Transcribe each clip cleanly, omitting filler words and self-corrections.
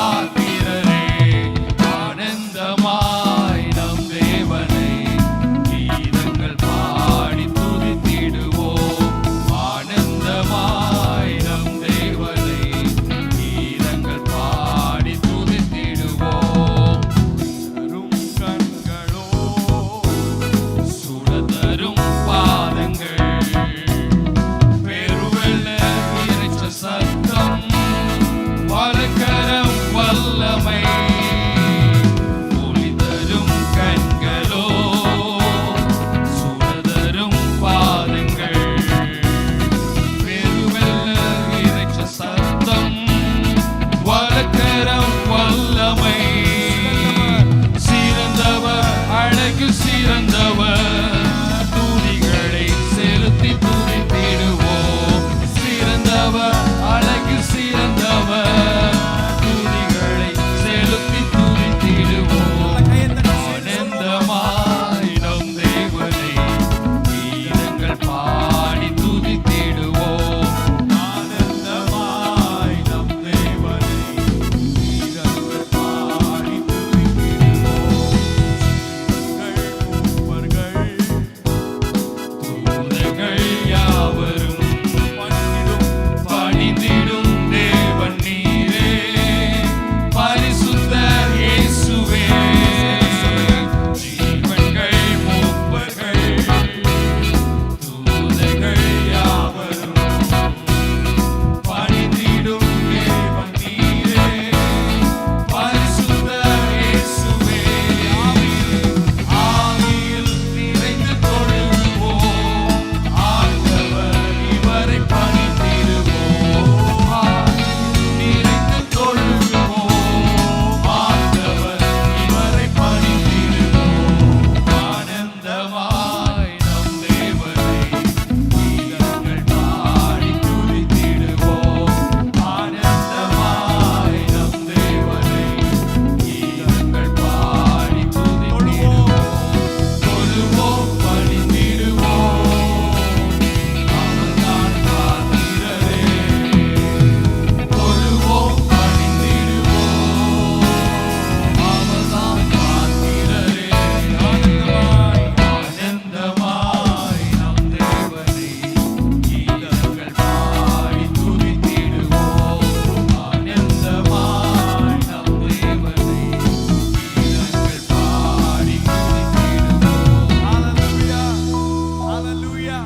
பாத்திரரே, ஆனந்தமாய் நம் தேவனை கீதங்கள் பாடி துதித்திடுவோம். ஆனந்தமாய் நம் தேவனை கீதங்கள் பாடி துதித்திடுவோம். தரும் கண்களோ சுடதரும் பாதங்கள், பெருவெள்ள இறைச்ச சத்தம், வலக்கரம் வல்லமை, ஒளி தரும் கண்களோ சுடதரும் பாதங்கள், பெருவெள்ள இறைச்ச சத்தம், வலக்கரம் வல்லமை. சிறந்தவர், அழகு சிறந்தவர், துதிகளை செலுத்தி துதித்திடுவோம். சிறந்தவர், அழகு சிறந்தவர், துதிகளை செலுத்தி துதித்திடுவோம். ஆனந்தமாய் நம் தேவனை கீதங்கள் பாடி துதித்திடுவோம். ஆனந்தமாய் நம் தேவனை கீதங்கள் பாடி துதித்திடுவோம். மூப்பர்கள் தூதர்கள் யாவரும் பணிந்திடும் தேவன் நீரே, பரிசுத்தர் இயேசுவே. ஜீவன்கள் மூப்பர்கள் தூதர்கள் யாவரும் பணிந்திடும் தேவன் நீரே, பரிசுத்தர் இயேசுவே. ஆவியில் நிறைந்து தொழுவோம், ஆண்டவர் இவரை பணிந்திடுவோம். ஆவியில் நிறைந்து தொழுவோம், ஆண்டவர் இவரை பணிந்திடுவோம். ஆனந்தமாய் நம் தேவனை கீதங்கள் பாடி துதித்திடுவோம். ஆனந்தமாய் நம் தேவனை கீதங்கள் பாடி துதித்திடுவோம். தொழுவோம், பணிந்திடுவோம், அவர்தான் பாத்திரரே. தொழுவோம், பணிந்திடுவோம், அவர்தான் பாத்திரரே. ஆனந்தமாய் நம் தேவனை கீதங்கள் பாடி துதித்திடுவோம். ஆனந்தமாய் நம் தேவனை கீதங்கள் பாடி துதித்திடுவோம். ஹalleluya, ஹalleluya.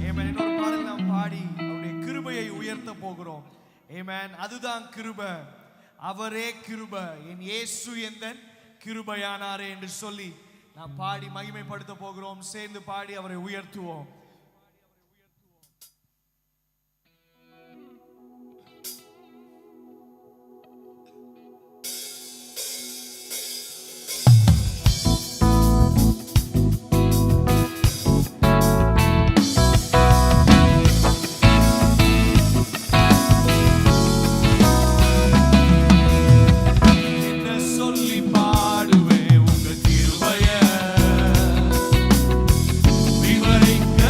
ஆமென். இன்னொரு பாடல் நாம் பாடி அவருடைய கிருபையை உயர்த்த போகிறோம். ஆமென். அதுதான் கிருபை, அவரே கிருபை, என் இயேசு எந்தன் கிருபையானாரே என்று சொல்லி நாம் பாடி மகிமைப்படுத்த போகிறோம். சேர்ந்து பாடி அவரை உயர்த்துவோம். என்ன சொல்லி பாடுவேன் உங்க கிருபைய, விவரிக்க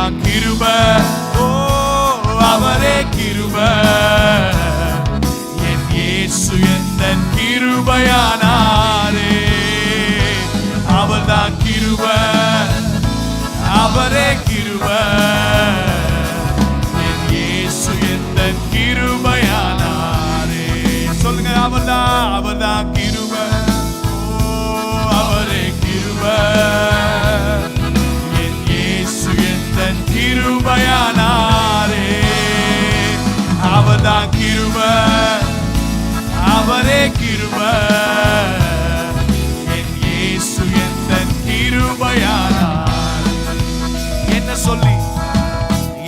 அவர்தான் கிருபை. ஓ அவரே கிருபை. என் இயேசு எந்தன் கிருபையானாரே. அவர்தான் கிருபை. அவரே கிருபை. என் இயேசு எந்தன் கிருபையானாரே. சொல்லுங்க, அவர்தான் கிருபை. ஓ அவரே கிருபை. என் இயேசு எந்தன் கிருபையானாரே. அவர்தான் கிருபை. அவரே கிருபை. என் இயேசு எந்தன் கிருபையானாரே.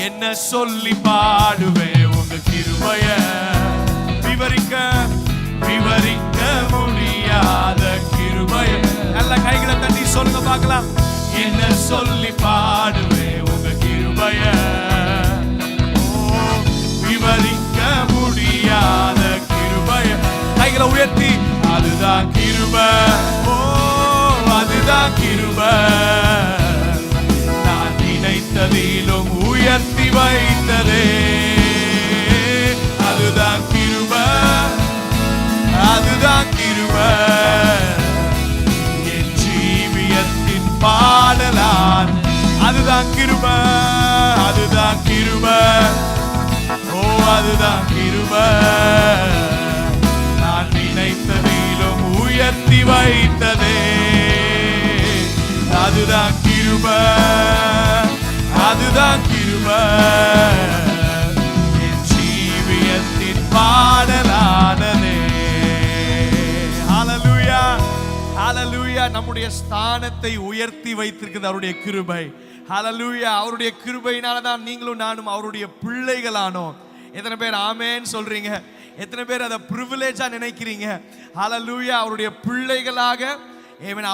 என்ன சொல்லி பாடுவேன் உங்க கிருபைய. விவரிக்க முடியாத கிருபைய. நல்ல கைகளை தட்டி சொல்லுங்க பார்க்கலாம். என்ன சொல்லி பாடுவேன் உங்க கிருபைய. விவரிக்க முடியாத கிருபைய. கைகளை உயர்த்தி அதுதான் கிருபை. ஓ அதுதான் கிருபை. நான் நினைத்ததிலும் உயர்த்தி வைத்ததே. அதுதான் கிருபை. அதுதான் கிருபை. என் ஜீவியத்தின் பாடலான். அதுதான் கிருபை. அதுதான் கிருபை. ஓ அதுதான் கிருபை. நான் நினைத்ததிலும் உயர்த்தி வைத்ததே. அதுதான் கிருபை. அதுதான் கிருபை. என் ஜீவியத்தின் பாடலானதே. ஹல்லேலூயா, ஹல்லேலூயா. நம்முடைய ஸ்தானத்தை உயர்த்தி வைத்திருக்கிறது அவருடைய கிருபை. ஹல்லேலூயா. அவருடைய கிருபையினால தான் நீங்களும் நானும் அவருடைய பிள்ளைகளானோம். எத்தனை பேர் ஆமென் சொல்றீங்க? எத்தனை பேர் அதை பிரிவிலேஜா நினைக்கிறீங்க? ஹல்லேலூயா. அவருடைய பிள்ளைகளாக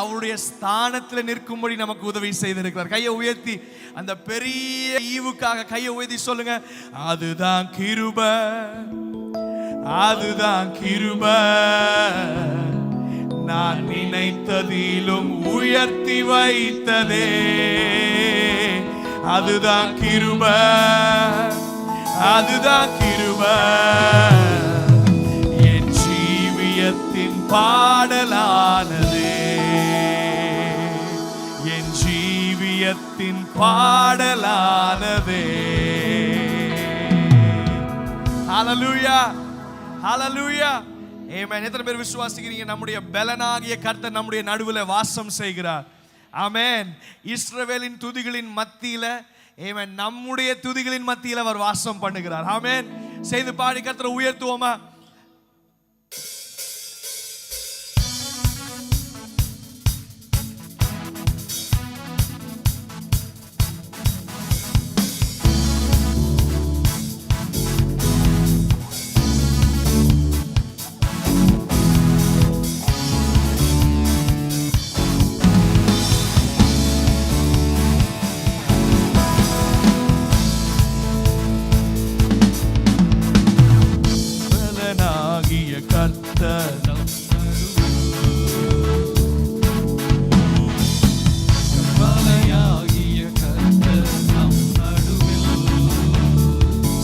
அவருடைய ஸ்தானத்தில் நிற்கும்படி நமக்கு உதவி செய்திருக்கிறார். கையை உயர்த்தி அந்த பெரிய ஈவுக்காக கையை உயர்த்தி சொல்லுங்க, அதுதான் கிருபை. அதுதான் கிருபை. நான் நினைத்ததிலும் உயர்த்தி வைத்ததே. அதுதான் கிருபை. அதுதான் கிருபை. என் ஜீவியத்தின் பாடலானதே. என் ஜீவியத்தின் பாடலானதே. ஹல்லேலூயா, ஹல்லேலூயா. ஆமென். எத்தனை பேர் விசுவாசிக்கிறீங்க நம்முடைய பலனாகிய கர்த்தர் நம்முடைய நடுவில் வாசம் செய்கிறார்? ஆமென். இஸ்ரவேலின் துதிகளின் மத்தியில ஆமென் நம்முடைய துதிகளின் மத்தியில் அவர் வாசம் பண்ணுகிறார். ஆமென். செய்து பாடி கர்த்தரை உயர்த்துவோமா?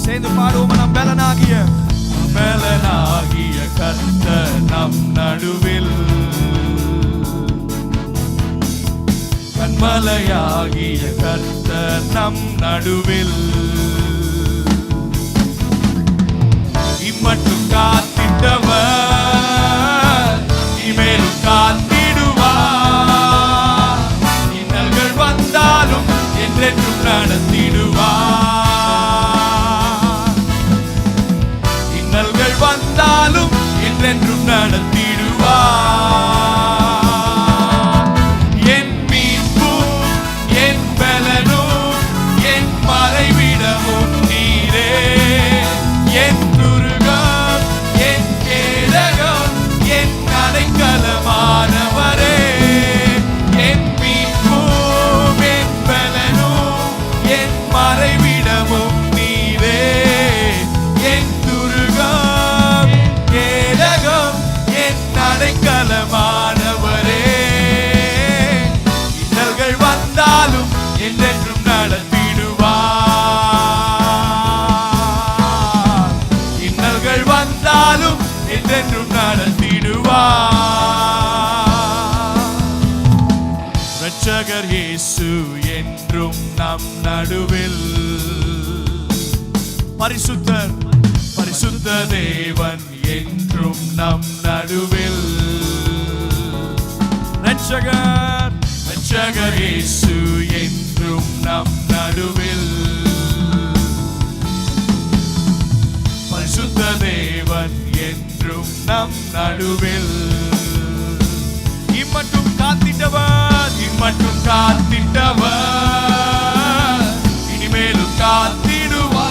சேர்ந்து பாடுவோம். நம் பலனாகிய கர்த்தர் நம் நடுவில். கன்மலையாகிய கர்த்தர் நம் நடுவில். இம்மட்டும் காத்திட்டவர் இமேலும் காத்திடுவார். இன்னல்கள் வந்தாலும் என்றென்றும் நடத்திடுவார். இன்னல்கள் வந்தாலும் என்றென்றும் நடத்திடுவார். என் மீட்பும் என் பலனும் என் மறைவிடமும் நீரே. என் துருகம் என் கேடகம் என் அடைக்கலமானவரே. என் மீட்பும் என் பலனும் என் மறைவிடமும் நீரே. என் துருகம் கேடகம் என் அடைக்கலமானவரே. என்றென்றும் நடத்திடுவார். இரட்சகர் இயேசு என்றும் நம் நடுவில். பரிசுத்தர் பரிசுத்த தேவன் என்றும் நம் நடுவில். இரட்சகர் இரட்சகர் இயேசு என்றும் நம் நடுவில். பரிசுத்த தேவன் என்றும் நம் நடுவில். இம்மட்டும் காத்திட்டவர் இம்மட்டும் காத்திட்டவர் இனிமேலும் காத்திடுவார்.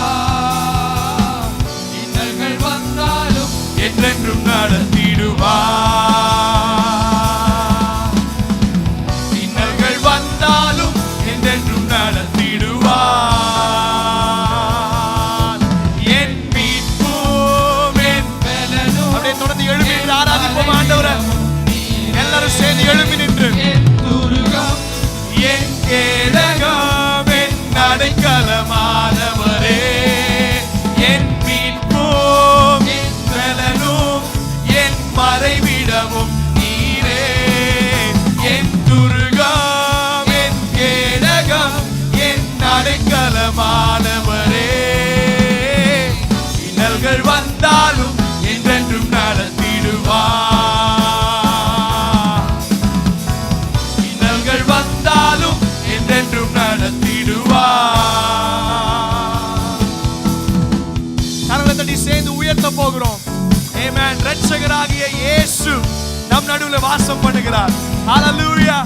இன்னல்கள் வந்தாலும் என்றென்றும் நடத்திடுவார். இன்னல்கள் வந்தாலும் என்றென்றும் நடத்திடுவார். என் மீட்பும் என் பலனும். அப்படியே தொடர்ந்து எழுப்பி ஆராதிப்போம் ஆண்டவரை. எல்லாரும் சேர்ந்து எழுப்பி நின்று என் கேடகம் என் அடைக்கலமானவரே, என் மீட்பும் என் பலனும் என் மறைவிடமும் நீரே. என் துருகம் என் கேடகம் என் அடைக்கலமானவரே, இன்னல்கள் வந்தாலும் என்றென்றும் நடத்திடுவார். என்றென்றும் நடத்திடுவார். கரங்களை தட்டி சேர்ந்து உயர்த்த போகிறோம். ஆமென். இரட்சகராகிய இயேசு நம் நடுவில் வாசம் பண்ணுகிறார். ஹalleluya.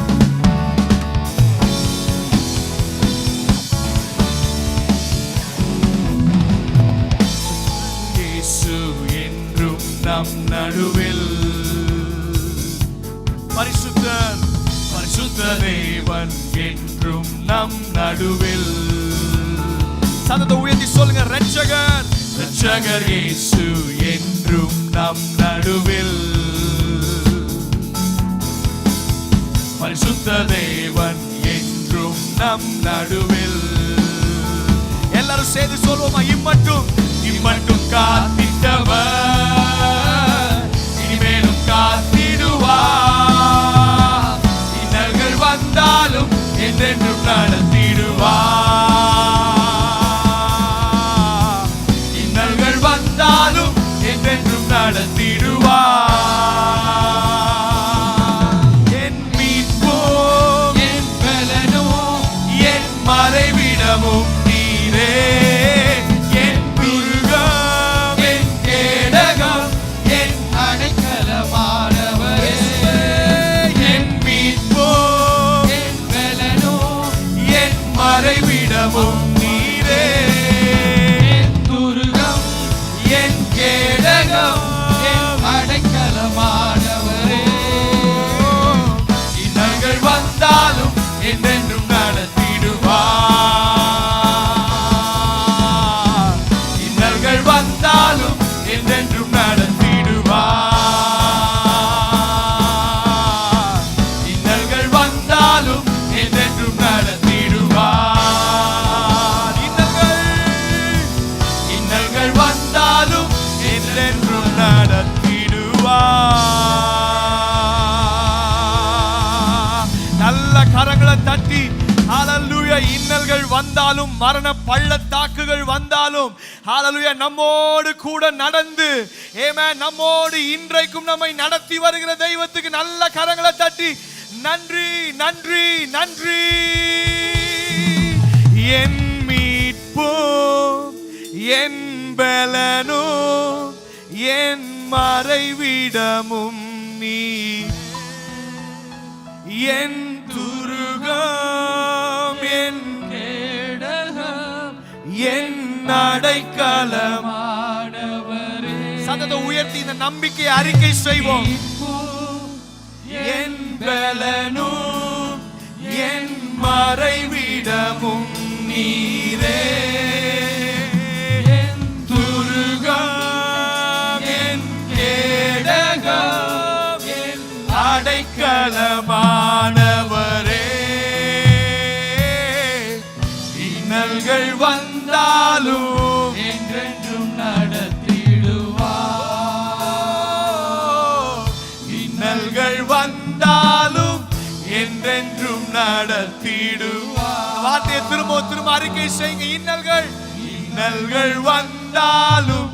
இயேசு என்றும் நம் நடுவில். பரிசுத்தர் பரிசுத்த தேவன் என்றும் நம் நடுவில். சத்தத்தை உயர்த்தி சொல்லுங்க. இரட்சகர் இரட்சகர் இயேசு என்றும் நம் நடுவில். பரிசுத்த தேவன் என்றும் நம் நடுவில். எல்லாரும் சேர்ந்து சொல்வோமா? இம்மட்டும் இம்மட்டும் காத்திட்டவர் இனிமேலும் காத்திடுவார். இன்னல்கள் வந்தாலும் என்றென்றும் நடத்திடுவார். இன்னல்கள் வந்தாலும் என்றென்றும் நடத்திடுவார். என் மீட்பும் என் பலனும் என் மறைவிடமும் நீரே. என் துருகம் என் கேடகம் என் அடைக்கலமானவரே, என் மீட்பும் என் பலனும் என் மறைவிடமும் நீரே. என் துருகம் என் கேடகம் என் அடைக்கலமானவரே, இன்னல்கள் வந்தாலும் என்றென்றும் நடத்திடுவார். இன்னல்கள் வந்தாலும் என்றென்றும் நடத்திடுவார். இன்னல்கள் வந்தாலும் என்றென்றும் நடத்திடுவார். இன்னல்கள் வந்தாலும் என்றென்றும் நடத்திடுவார். நல்ல கரங்களை தட்டி ஹalleluya. இன்னல்கள் வந்தாலும் மரண பள்ளத்தாக்குகள் வந்தாலும் ஹalleluya நம்மோடு கூட நடந்து ஆமென் நம்மோடு இன்றைக்கும் நம்மை நடத்தி வருகிற தெய்வத்துக்கு நல்ல கரங்களை தட்டி நன்றி நன்றி நன்றி. என் மீட்பும் என் பலனும் என் மறைவிடமும் நீ. என் துருகம் என் கேடகம் என் அடைக்கலமானவரே. சத்தத்தை உயர்த்தி இந்த நம்பிக்கையை அறிக்கை செய்வோம். என் பலனும் என் மறைவிடமும் நீரே. என் துருகம் என் கேடகம் என் அடைக்கலமானவரே, இன்னல்கள் வந்தாலும் என்றென்றும் நடத்திடுவார். திரும்ப அறிக்கை செய்யுங்க. இன்னல்கள் வந்தாலும்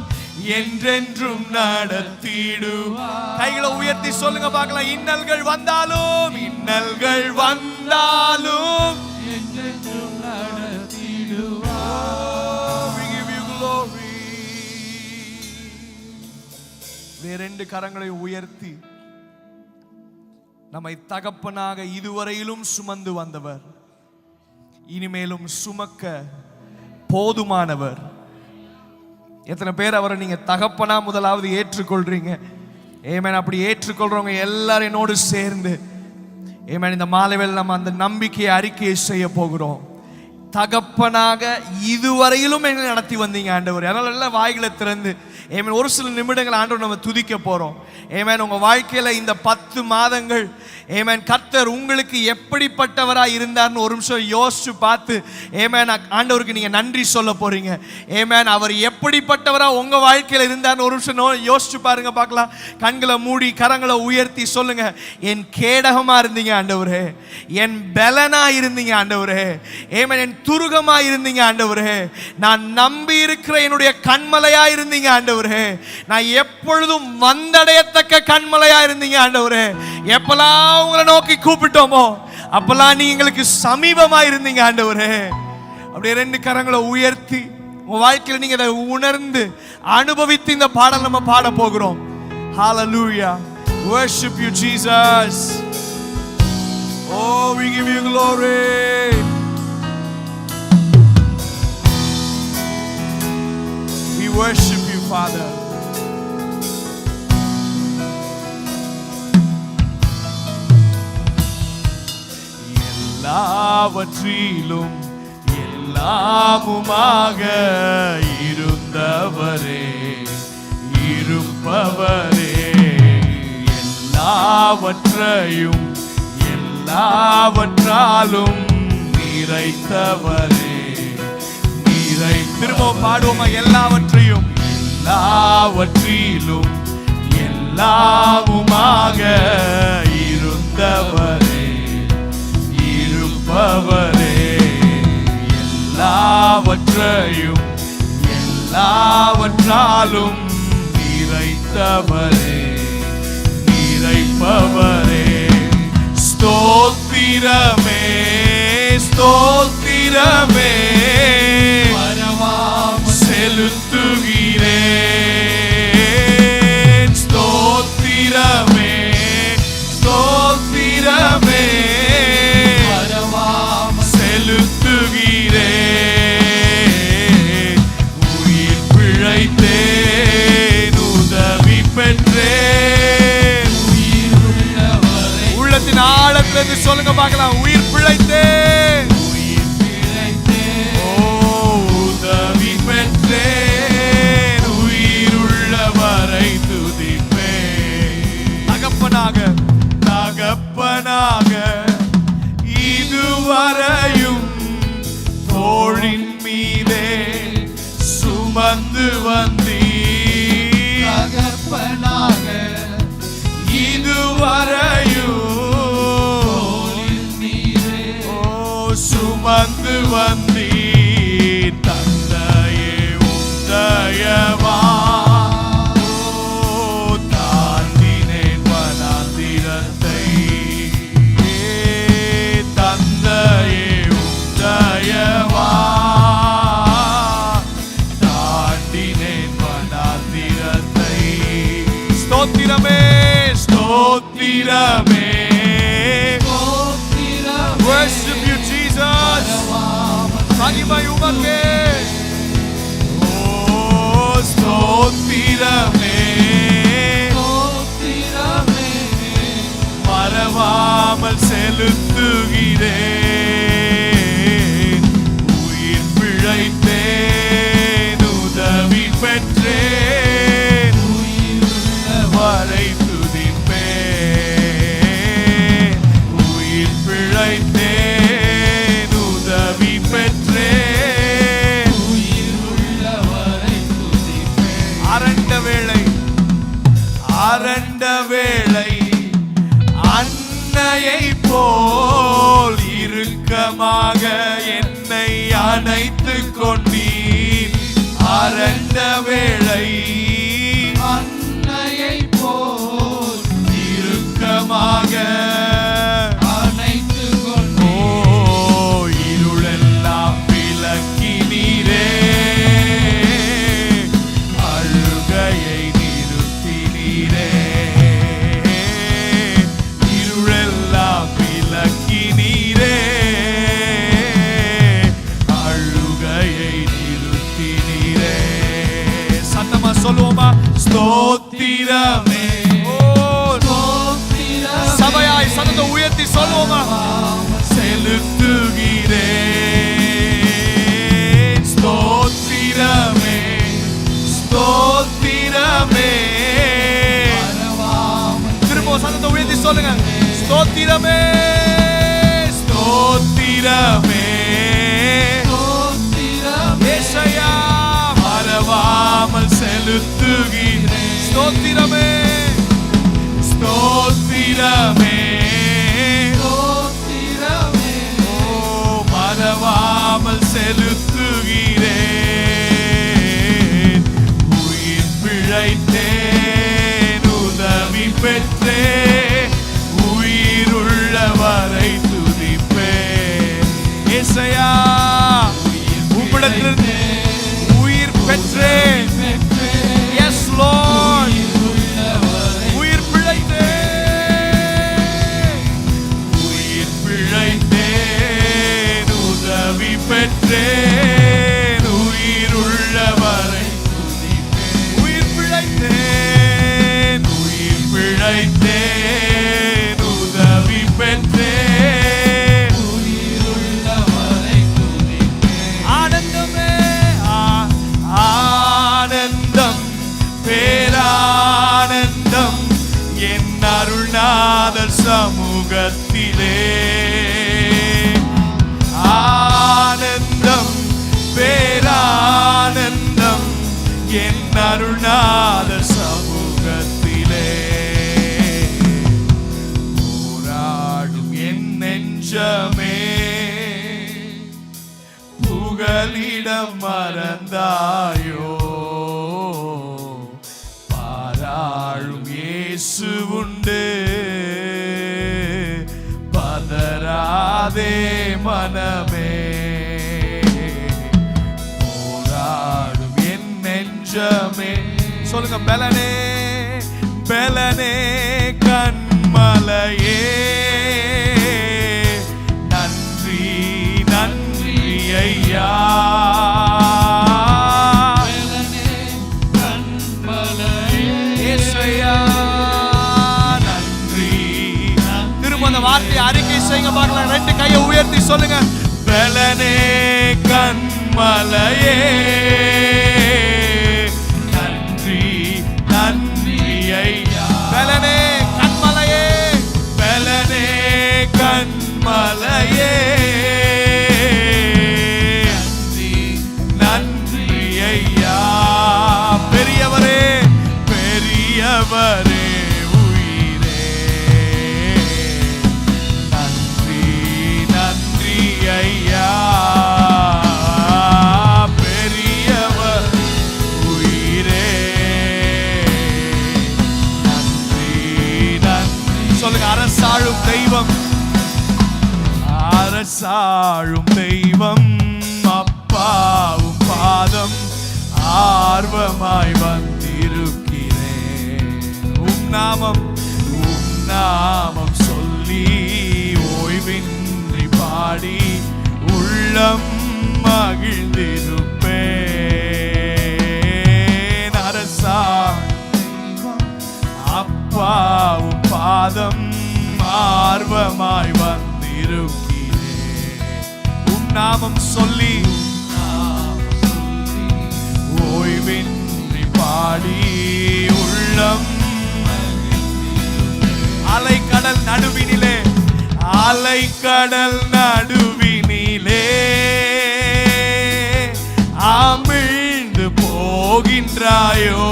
என்றென்றும் நடத்திடுவார். கைகளை உயர்த்தி சொல்லுங்க பார்க்கலாம். இன்னல்கள் வந்தாலும் என்றென்றும் நடத்திடுவார். We give you glory. ரெண்டு கரங்களை உயர்த்தி நம்மை தகப்பனாக இதுவரையிலும் சுமந்து வந்தவர், இனிமேலும் சுமக்க போதுமானவர். எத்தனை பேர் அவரை நீங்க தகப்பனா முதலாவது ஏற்றுக்கொள்றீங்க? ஏமேன். அப்படி ஏற்றுக்கொள்றவங்க எல்லாரும் என்னோடு சேர்ந்து ஏமேன் இந்த மாலைவேளை நம்ம அந்த நம்பிக்கையை அறிக்கையை செய்ய போகிறோம். தகப்பனாக இதுவரையிலும் எங்களை நடத்தி வந்தீங்க ஆண்டவர். அதனால எல்லாம் வாய்களை திறந்து ஏமேன் ஒரு சில நிமிடங்கள் ஆண்டவர் நம்ம துதிக்க போறோம். ஏமேன். உங்க வாழ்க்கையில இந்த 10 மாதங்கள் ஏமேன் கர்த்தர் உங்களுக்கு எப்படிப்பட்டவராக இருந்தார்னு ஒரு நிமிஷம் யோசிச்சு பார்த்து ஏமேன் ஆண்டவருக்கு நீங்க நன்றி சொல்ல போறீங்க. ஏமேன். அவர் எப்படிப்பட்டவராக உங்க வாழ்க்கையில இருந்தார்னு ஒரு நிமிஷம் யோசிச்சு பாருங்க பார்க்கலாம். கண்களை மூடி கரங்களை உயர்த்தி சொல்லுங்க. என் கேடகமா இருந்தீங்க ஆண்டவரே, என் பலனா இருந்தீங்க ஆண்டவரே, ஏமேன் என் துருகமா இருந்தீங்க ஆண்டவரே, நான் நம்பி இருக்கிற என்னுடைய கண்மலையா இருந்தீங்க ஆண்டவரே, நான் எப்பொழுதும் வந்தடையத்தக்க கண்மலையா இருந்தீங்க ஆண்டவரே. எப்பெல்லாம் உங்களை நோக்கி கூப்பிட்டோமோ அப்பெல்லாம் நீங்க எங்களுக்கு சமீபமா இருந்தீங்க ஆண்டவரே. அப்படியே 2 கரங்களை உயர்த்தி உங்க வாழ்க்கையில நீங்க அதை உணர்ந்து அனுபவித்து இந்த பாடல் நம்ம பாட போகிறோம். Hallelujah. Worship you Jesus. Oh, we give you glory. We worship you, Father. எல்லாவற்றிலும் எல்லாமுமாக இருந்தவரே, இருப்பவரே, எல்லாவற்றையும் எல்லாவற்றாலும் நிறைத்தவரே, திரும்ப பாடுவோமா? எல்லாவற்றையும் எல்லாவற்றிலும் எல்லாமுமாக இருந்தவரே, இருப்பவரே, எல்லாவற்றையும் எல்லாவற்றாலும் நிறைத்தவரே, நிறைப்பவரே. ஸ்தோத்திரமே ஸ்தோத்திரமே செலுத்துகிறேன். ஸ்தோத்திரமே ஸ்தோத்திரமே செலுத்துகிறேன். உயிர் பிழைத்தேன், உதவி பெற்றேன். உள்ளத்தின் ஆழத்திலிருந்து சொல்லுங்க பார்க்கலாம். உயிர் பிழைத்தேன், உதவி பெற்றேன். உயிர் உள்ளவரை துதிப்பேன். தகப்பனாக தகப்பனாக இதுவரையும் தோளின் மீதே சுமந்து வந்தீர். தகப்பனாக இதுவரையும் தோளின் மீதே சுமந்து வந்தீர். தந்தையே உந்தயவா தாண்டினேன் வனாந்திரத்தை. தந்தையே உந்தயவா தாண்டினேன் வனாந்திரத்தை. ஸ்தோத்திரமே ஸ்தோத்திரமே. Worship you Jesus. மகிமை உமக்கே. ஓ ஸ்தோத்திரமே மறவாமல் செலுத்துகிறேன். உயிர் பிழைத்தேன், உதவி பெற்றேன். வரை துதிப்பேன். உயிர் பிழைத்தேன், உதவி பெற்றேன். அரண்ட வேளை அரண்ட வேளை அன்னையை போல் இறுக்கமாக என்னை அணைத்துக் கொண்டீர். அரண்ட வேளை அன்னையை போல் இறுக்கமாக அணைத்துக் கொண்டீர். இருளெல்லாம் விலக்கினீரே, அழுகையை நிறுத்தினீரே. இருளெல்லாம் விலக்கினீரே, அழுகையை நிறுத்தினீரே. சத்தமா சொல்லுவோமா? ஸ்தோத்திரமே. சபையாய் சத்தத்தை உயர்த்தி சொல்லுவோமா? செலுத்துகிறேன் ஸ்தோத்திரமே, ஸ்தோத்திரமே. திரும்ப சத்தத்தை உயர்த்தி சொல்லுங்க. ஸ்தோத்திரமே, ஸ்தோத்திரமே. ஏசையா மறவாமல் செலுத்துகிறேன் ஸ்தோத்திரமே, ஸ்தோத்திரமே, ஸ்தோத்திரமே. ஓ மறவாமல் செலுத்துகிறேன். உயிர் பிழைத்தேன், உதவி பெற்றேன், உயிருள்ளவரை துதிப்பேன். ஏசையா உம்மிடத்திலிருந்து உயிர் பெற்றேன். Yes Lord, உயிர் பிழைத்தேன், உயிர் பிழைத்தேன், உதவி பெற்றேன், உயிருள்ளவரை துதிப்பேன். உயிர் பிழைத்தேன், உயிர் பிழைத்தேன், உதவி பெற்றேன், உயிருள்ளவரை துதிப்பேன். ஆனந்தமே, ஆனந்தம், பேரானந்தம் என் அருள்நாதர் சமூகத்திலே. ஆனந்தம், பேரானந்தம் என் அருள்நாதர் சமூகத்திலே. போராடும் என் நெஞ்சமே, புகலிடம் மறந்தாயோ. பாராளும் இயேசு உண்டு, பதறாதே மனமே. போராடும் என் நெஞ்சமே. சொல்லுங்க. பெலனே, பெலனே கண்மலையே, நன்றி நன்றி ஐயா. வார்த்தை அறிக்கை செய்யுங்க பார்க்கலாம். ரெண்டு கையை உயர்த்தி சொல்லுங்க. பெலனே கண்மலையே, நன்றி நன்றி ஐயா. பெலனே கண்மலையே, பெலனே கண்மலையே, நன்றி நன்றி ஐயா. பெரியவரே, பெரியவரே, ஐயா. பெரியவர் உயிரே, நன்றி நன்றி. சொல்லுங்க. அரசாளும் தெய்வம், அரசாளும் தெய்வம், அப்பாவும் பாதம் ஆர்வமாய் வந்திருக்கிறேன். உம் நாமம், உம் நாமம் சொல்லி ஓய்வின்றி பாடி உள்ளம் மகிழ்ந்திருப்பேன். அரசா அப்பாவும் பாதம் ஆர்வமாய் வந்திருக்கிறேன். உம் நாமம் சொல்லி ஓய்வின்றி பாடி உள்ளம். அலைக்கடல் நடுவினிலே, அலைக்கடல் நடுவினிலே அமிழ்ந்து போகின்றாயோ.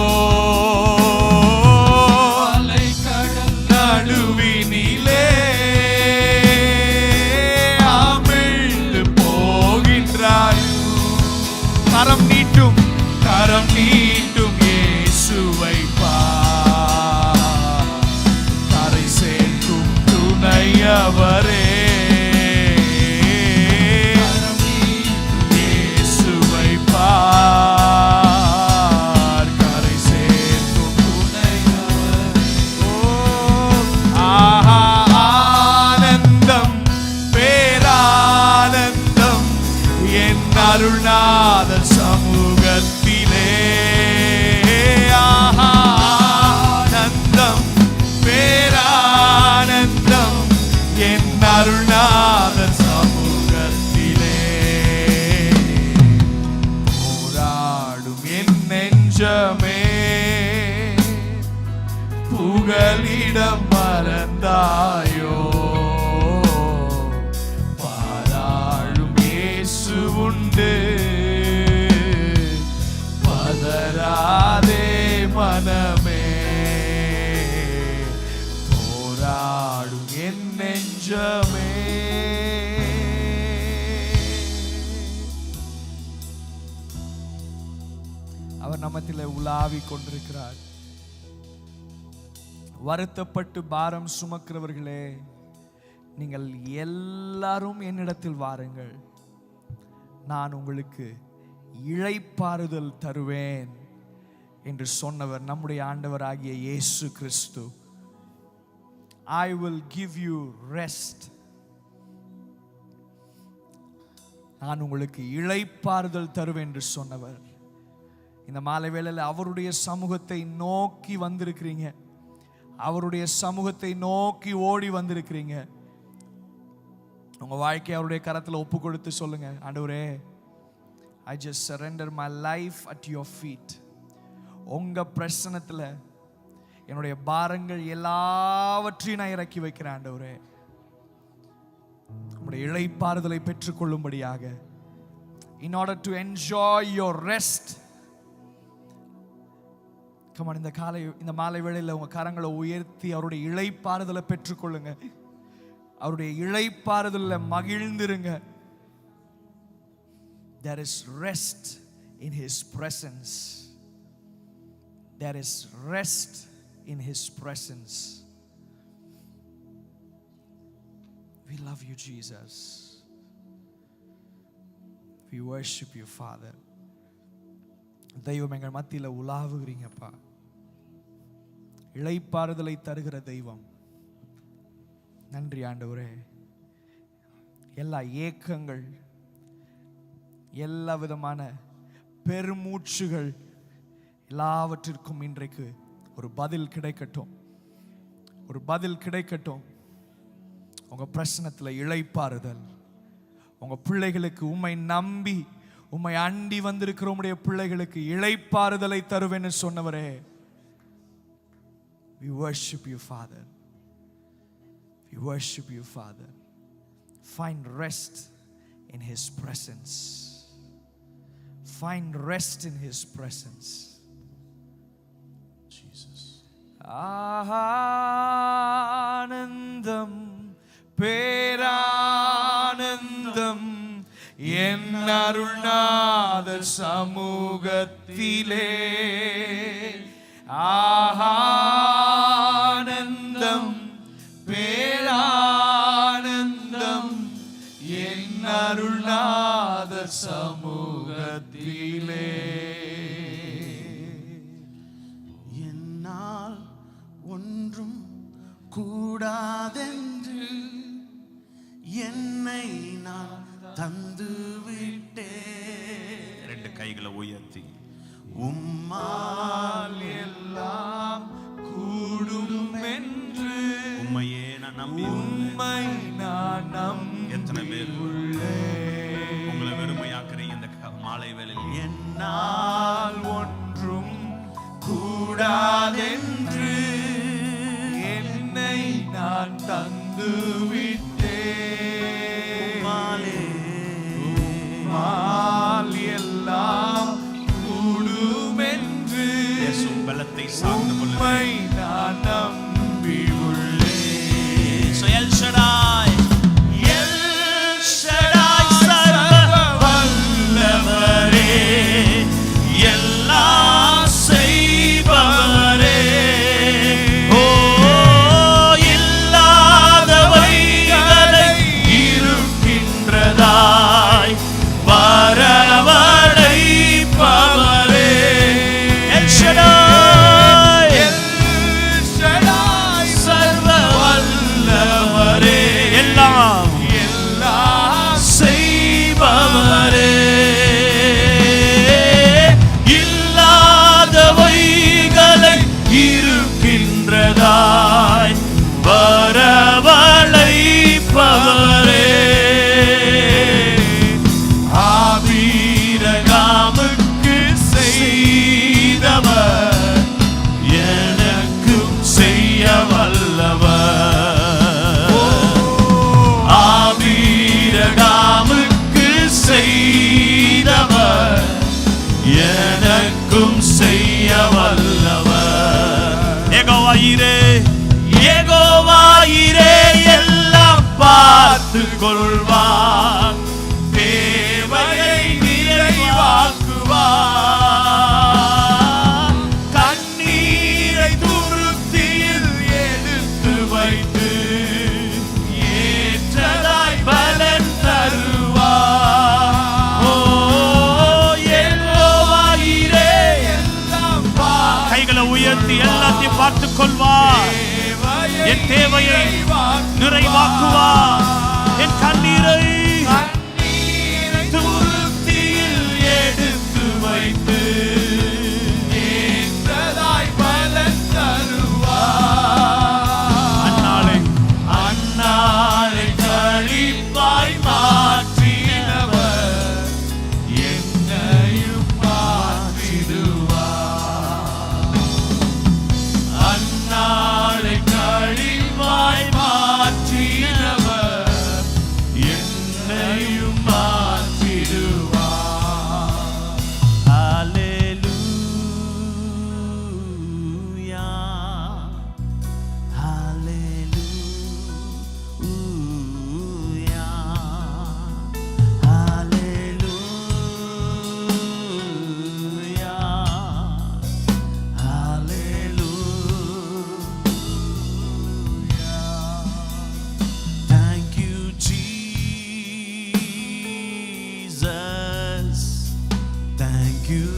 அலைக்கடல் நடுவினிலே அமிழ்ந்து போகின்றாயோ. மீட்டும் இயேசுவை பார், கரை சேர்க்கும் துணையவரே. இயேசுவை பார், கரை சேர்க்கும் துணையவரே. ஓ ஆஹா, ஆனந்தம் பேரானந்தம் என் அருள்நாதர் சமூகத்திலே. ஆஹா, ஆனந்தம் பேரானந்தம் என் அருள்நாதர் சமூகத்திலே. போராடும் என் நெஞ்சமே புகலிடம் மறந்தாயோ, பாராளும் இயேசு உண்டு, பதறாதே மனமே. போராடும் என் நெஞ்சமே. அவர் நம்மத்திலே உலாவிக் கொண்டிருக்கிறார். வருத்தப்பட்டு பாரம் சுமக்கிறவர்களே, நீங்கள் எல்லாரும் என்னிடத்தில் வாருங்கள், நான் உங்களுக்கு இளைப்பாறுதல் தருவேன் என்று சொன்னவர் நம்முடைய ஆண்டவராகிய இயேசு கிறிஸ்து. I will give you rest. நான் உங்களுக்கு இளைப்பாறுதல் தருவேன் என்று சொன்னவர். இந்த மாலை வேளையில் அவருடைய சமூகத்தை நோக்கி வந்திருக்கிறீங்க, அவருடைய சமூகத்தை நோக்கி ஓடி வந்திருக்கிறீங்க. உங்க வாழ்க்கையை அவருடைய கரத்தில் ஒப்பு கொடுத்து சொல்லுங்க, ஆண்டவரே, I just surrender my life at your feet. உங்க பிரசன்னத்தில் என்னுடைய பாரங்கள் எல்லாவற்றையும் நான் இறக்கி வைக்கிறேன் ஆண்டவரே. உங்களுடைய இளைப்பாறுதலை பெற்றுக்கொள்ளும்படியாக, in order to enjoy your rest. Come on, இந்த மாலை வேளையில் உங்க கரங்களை உயர்த்தி அவருடைய இளைப்பாறுதலை பெற்றுக்கொள்ளுங்க. அவருடைய இளைப்பாறுதலில் மகிழ்ந்திருங்க. There is rest in his presence. There is rest in his presence. We love you, Jesus. We worship you, Father. தெய்வம், எங்கள் மத்தியில் உலாவுகிறீங்கப்பா. இளைப்பாறுதலை தருகிற தெய்வம். நன்றி ஆண்டவரே. எல்லா ஏக்கங்கள், எல்லா விதமான பெருமூச்சுகள் எல்லாவற்றிற்கும் இன்றைக்கு ஒரு பதில் கிடைக்கட்டும், ஒரு பதில் கிடைக்கட்டும். உங்க பிரச்சனத்தில் இளைப்பாறுதல். உங்க பிள்ளைகளுக்கு, உம்மை நம்பி உம்மை அண்டி வந்திருக்கிற உம்முடைய பிள்ளைகளுக்கு இளைப்பாறுதலை தருவேன்னு சொன்னவரே, we worship you, Father. We worship you, Father. Find rest in his presence. Find rest in his presence. Jesus. ஆனந்தம் பேரானந்தம் என் அருள்நாதர் சமூகத்திலே. ஆனந்தம் பேரானந்தம் என் அருள்நாதர் சமூகத்திலே. என்னால் ஒன்றும் கூடாதென்று என்னை நான் தந்து விட்டேன். ரெண்டு கைகளை உயர்த்தி, உம்மால் எல்லாம் கூடும் என்று உம்மையே நான் நம்பி, உம்மை நான் நம்பி. எத்தனை பேர் உங்களை வெறுமையாக்குறீங்க இந்த மாலை வேளையில்? என்னால் ஒன்றும் கூடாதென்று என்னை நான் தந்து விட்டேன். உம்மால் எல்லாம் கூடும் என்று பலத்தை சார்ந்து உம்மை நான் நம்பி உள்ளேன். El Shaddai, El Shaddai, சர்வ வல்லவரே, எல்லா செய்தவர் எனக்கும் செய்ய வல்லவர். ஆபிரகாமுக்கு செய்தவர் எனக்கும் செய்ய வல்லவர். யெகோவாயிரே யெகோவாயிரே எல்லாம் பார்த்து கொள்வார், தேவையை நிறைவாக்குவார். கண்ணீரை துருத்தியில் எடுத்து வைத்து ஏற்றதாய் பலன் தருவார். ஓ யெகோவாயிரே எல்லாம் கைகளை உயர்த்தி எல்லாத்தையும் பார்த்துக் கொள்வார். என் தேவையை நிறைவாக்குவார். என் கண்ணீரை துருத்தியில் எடுத்து வைத்து ஏற்றதாய் பலன் தருவார். அந்நாளை கழிப்பாய் மாற்றினவர் என்னையும் மாற்றிடுவார். அந்நாளை கழிப்பாய் மாற்றினவர் என்னையும் மாற்றிடுவார். ஹல்லேலூயா ஹல்லேலூயா ஹல்லேலூயா hallelujah. Thank you Jesus, thank you.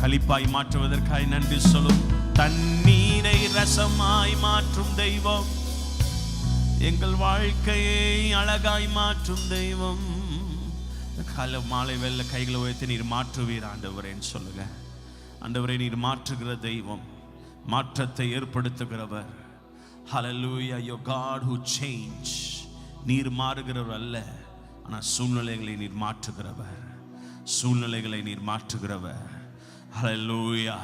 களிப்பாய் மாற்றுவதற்காய் நன்றி சொல்லும். தண்ணீரை ரசமாய் மாற்றும் தெய்வம், எங்கள் வாழ்க்கையை அழகாய் மாற்றும் தெய்வம். கால மாலை வெள்ள கைகளை உயர்த்தி நீர் மாற்றுவீர் ஆண்டவரேன்னு சொல்லுங்க. ஆண்டவரே நீர் மாற்றுகிற தெய்வம், மாற்றத்தை ஏற்படுத்துகிறவர். Hallelujah, your God who change. நீர் மாறுகிறவர் அல்ல, ஆனால் சூழ்நிலைகளை நீர் மாற்றுகிறவர். சூழ்நிலைகளை நீர் மாற்றுகிறவர். Hallelujah,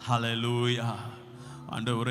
hallelujah. ஆண்டவரே